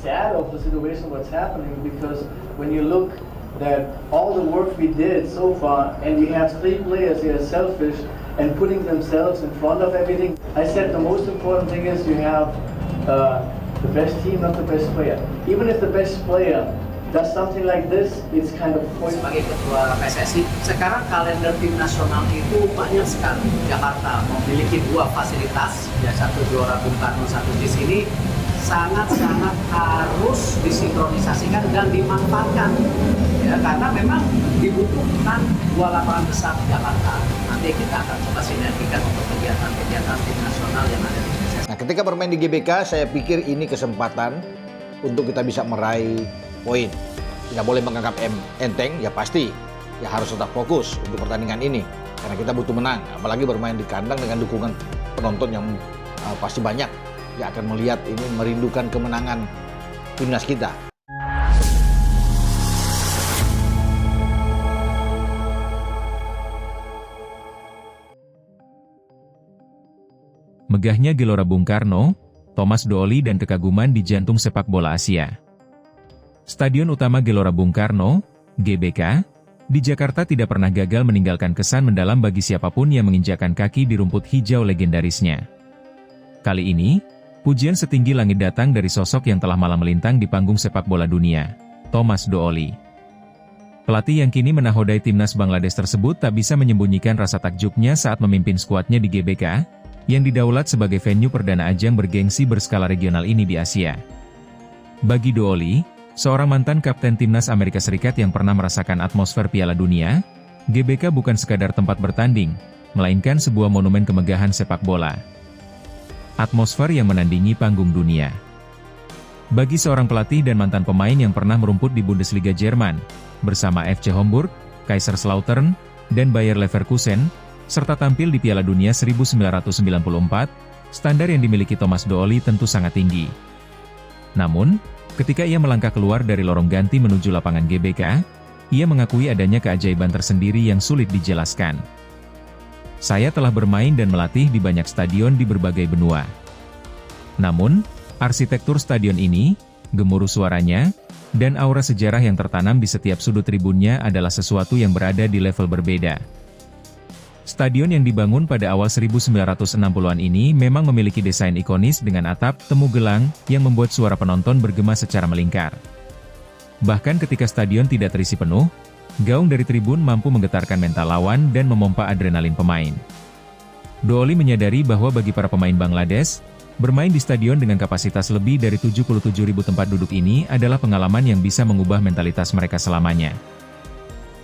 sad of the situation what's happening, because when you look that all the work we did so far, and you have three players who are selfish and putting themselves in front of everything. I said the most important thing is you have the best team, not the best player. Even if the best player does something like this, it's kind of point. Sebagai ketua PSSI, sekarang kalender tim nasional itu banyak sekali. Jakarta memiliki dua fasilitas, ya satu Gelora Bung Karno, satu di sini. Sangat-sangat harus disinkronisasikan dan dimanfaatkan, ya, karena memang dibutuhkan dua lapangan besar di Jakarta. Nanti kita akan coba sinergikan untuk kegiatan-kegiatan tim nasional yang ada di PSSI. Nah, ketika bermain di GBK, saya pikir ini kesempatan untuk kita bisa meraih poin. Tidak boleh menganggap enteng, ya pasti, ya harus tetap fokus untuk pertandingan ini, karena kita butuh menang, apalagi bermain di kandang dengan dukungan penonton yang pasti banyak. Ya akan melihat ini merindukan kemenangan timnas kita. Megahnya Gelora Bung Karno, Thomas Dooli dan kekaguman di jantung sepak bola Asia. Stadion utama Gelora Bung Karno, GBK, di Jakarta tidak pernah gagal meninggalkan kesan mendalam bagi siapapun yang menginjakkan kaki di rumput hijau legendarisnya. Kali ini, pujian setinggi langit datang dari sosok yang telah malam melintang di panggung sepak bola dunia, Thomas Dooli. Pelatih yang kini menahodai timnas Bangladesh tersebut tak bisa menyembunyikan rasa takjubnya saat memimpin skuadnya di GBK, yang didaulat sebagai venue perdana ajang bergengsi berskala regional ini di Asia. Bagi Dooli, seorang mantan kapten timnas Amerika Serikat yang pernah merasakan atmosfer Piala Dunia, GBK bukan sekadar tempat bertanding, melainkan sebuah monumen kemegahan sepak bola. Atmosfer yang menandingi panggung dunia. Bagi seorang pelatih dan mantan pemain yang pernah merumput di Bundesliga Jerman, bersama FC Homburg, Kaiserslautern, dan Bayer Leverkusen, serta tampil di Piala Dunia 1994, standar yang dimiliki Thomas Dooli tentu sangat tinggi. Namun, ketika ia melangkah keluar dari lorong ganti menuju lapangan GBK, ia mengakui adanya keajaiban tersendiri yang sulit dijelaskan. Saya telah bermain dan melatih di banyak stadion di berbagai benua. Namun, arsitektur stadion ini, gemuruh suaranya, dan aura sejarah yang tertanam di setiap sudut tribunnya adalah sesuatu yang berada di level berbeda. Stadion yang dibangun pada awal 1960-an ini memang memiliki desain ikonis dengan atap temu gelang yang membuat suara penonton bergema secara melingkar. Bahkan ketika stadion tidak terisi penuh, gaung dari tribun mampu menggetarkan mental lawan dan memompa adrenalin pemain. Dooli menyadari bahwa bagi para pemain Bangladesh, bermain di stadion dengan kapasitas lebih dari 77.000 tempat duduk ini adalah pengalaman yang bisa mengubah mentalitas mereka selamanya.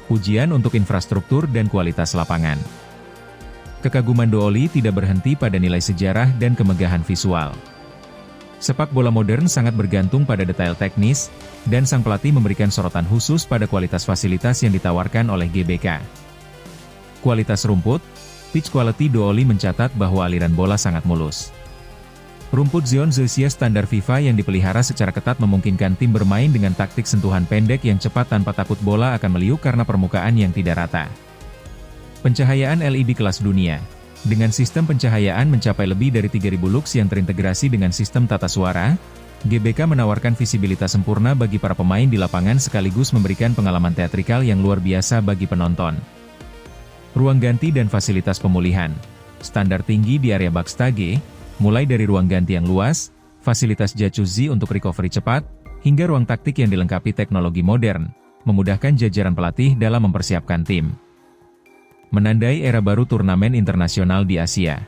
Pujian untuk infrastruktur dan kualitas lapangan. Kekaguman Dooli tidak berhenti pada nilai sejarah dan kemegahan visual. Sepak bola modern sangat bergantung pada detail teknis, dan sang pelatih memberikan sorotan khusus pada kualitas fasilitas yang ditawarkan oleh GBK. Kualitas rumput, pitch quality. Dooli mencatat bahwa aliran bola sangat mulus. Rumput Zion Zoysia standar FIFA yang dipelihara secara ketat memungkinkan tim bermain dengan taktik sentuhan pendek yang cepat tanpa takut bola akan meliuk karena permukaan yang tidak rata. Pencahayaan LED kelas dunia. Dengan sistem pencahayaan mencapai lebih dari 3.000 lux yang terintegrasi dengan sistem tata suara, GBK menawarkan visibilitas sempurna bagi para pemain di lapangan sekaligus memberikan pengalaman teatrikal yang luar biasa bagi penonton. Ruang ganti dan fasilitas pemulihan. Standar tinggi di area backstage, mulai dari ruang ganti yang luas, fasilitas jacuzzi untuk recovery cepat, hingga ruang taktik yang dilengkapi teknologi modern, memudahkan jajaran pelatih dalam mempersiapkan tim. Menandai era baru turnamen internasional di Asia.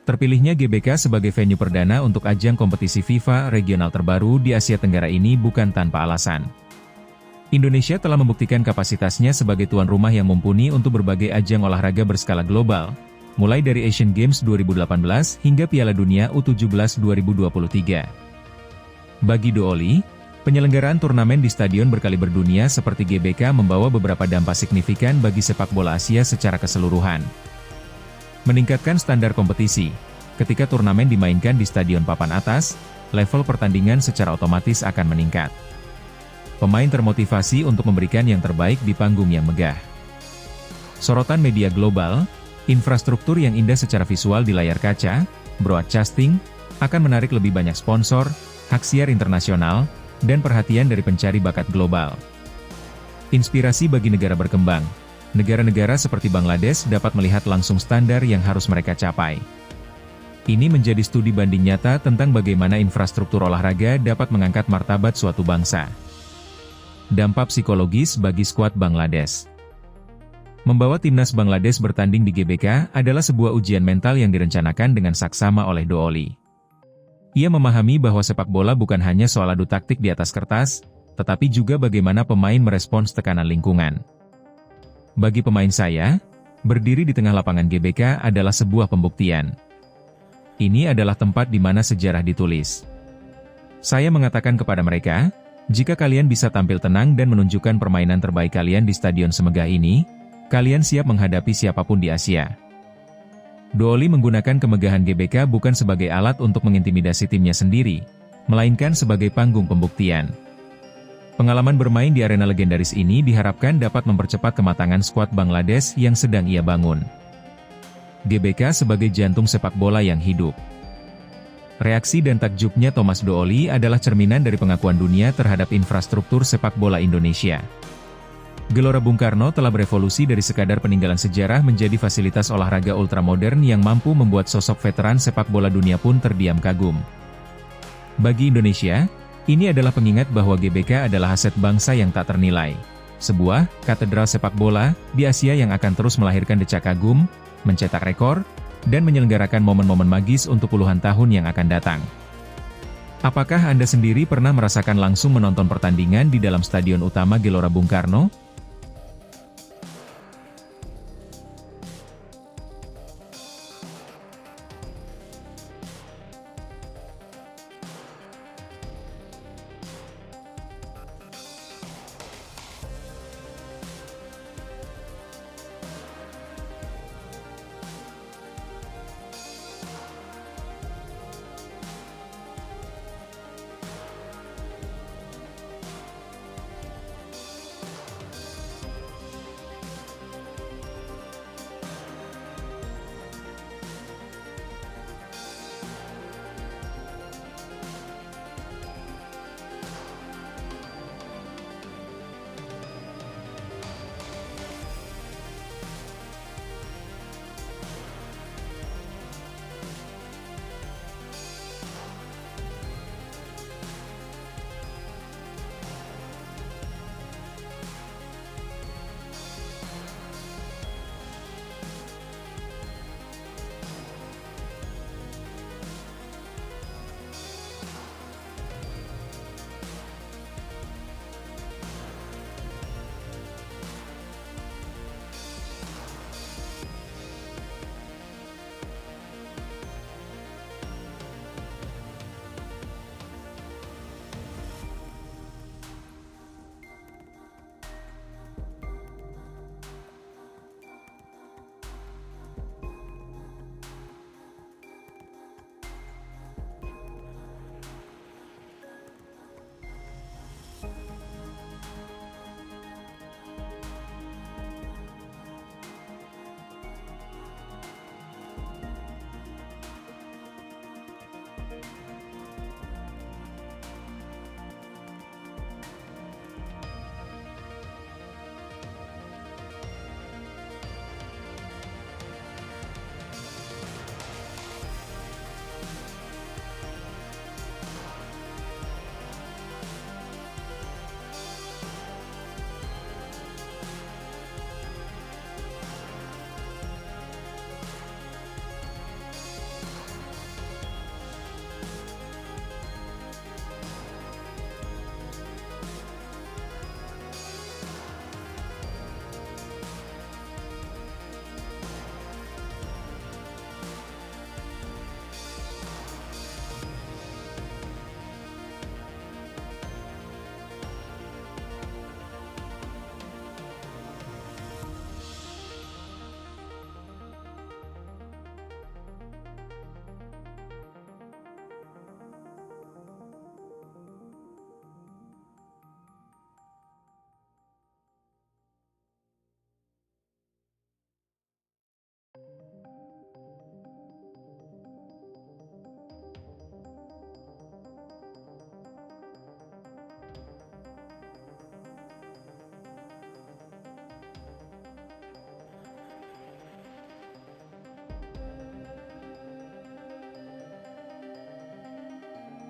Terpilihnya GBK sebagai venue perdana untuk ajang kompetisi FIFA regional terbaru di Asia Tenggara ini bukan tanpa alasan. Indonesia telah membuktikan kapasitasnya sebagai tuan rumah yang mumpuni untuk berbagai ajang olahraga berskala global, mulai dari Asian Games 2018 hingga Piala Dunia U17 2023. Bagi Dooli, penyelenggaraan turnamen di stadion berkali berdunia seperti GBK membawa beberapa dampak signifikan bagi sepak bola Asia secara keseluruhan. Meningkatkan standar kompetisi. Ketika turnamen dimainkan di stadion papan atas, level pertandingan secara otomatis akan meningkat. Pemain termotivasi untuk memberikan yang terbaik di panggung yang megah. Sorotan media global, infrastruktur yang indah secara visual di layar kaca, broadcasting, akan menarik lebih banyak sponsor, hak siar internasional, dan perhatian dari pencari bakat global. Inspirasi bagi negara berkembang. Negara-negara seperti Bangladesh dapat melihat langsung standar yang harus mereka capai. Ini menjadi studi banding nyata tentang bagaimana infrastruktur olahraga dapat mengangkat martabat suatu bangsa. Dampak psikologis bagi skuad Bangladesh. Membawa timnas Bangladesh bertanding di GBK adalah sebuah ujian mental yang direncanakan dengan saksama oleh Dooli. Ia memahami bahwa sepak bola bukan hanya soal adu taktik di atas kertas, tetapi juga bagaimana pemain merespons tekanan lingkungan. Bagi pemain saya, berdiri di tengah lapangan GBK adalah sebuah pembuktian. Ini adalah tempat di mana sejarah ditulis. Saya mengatakan kepada mereka, jika kalian bisa tampil tenang dan menunjukkan permainan terbaik kalian di stadion semegah ini, kalian siap menghadapi siapapun di Asia. Dooli menggunakan kemegahan GBK bukan sebagai alat untuk mengintimidasi timnya sendiri, melainkan sebagai panggung pembuktian. Pengalaman bermain di arena legendaris ini diharapkan dapat mempercepat kematangan skuad Bangladesh yang sedang ia bangun. GBK sebagai jantung sepak bola yang hidup. Reaksi dan takjubnya Thomas Dooli adalah cerminan dari pengakuan dunia terhadap infrastruktur sepak bola Indonesia. Gelora Bung Karno telah berevolusi dari sekadar peninggalan sejarah menjadi fasilitas olahraga ultramodern yang mampu membuat sosok veteran sepak bola dunia pun terdiam kagum. Bagi Indonesia, ini adalah pengingat bahwa GBK adalah aset bangsa yang tak ternilai. Sebuah katedral sepak bola di Asia yang akan terus melahirkan decak kagum, mencetak rekor, dan menyelenggarakan momen-momen magis untuk puluhan tahun yang akan datang. Apakah Anda sendiri pernah merasakan langsung menonton pertandingan di dalam stadion utama Gelora Bung Karno?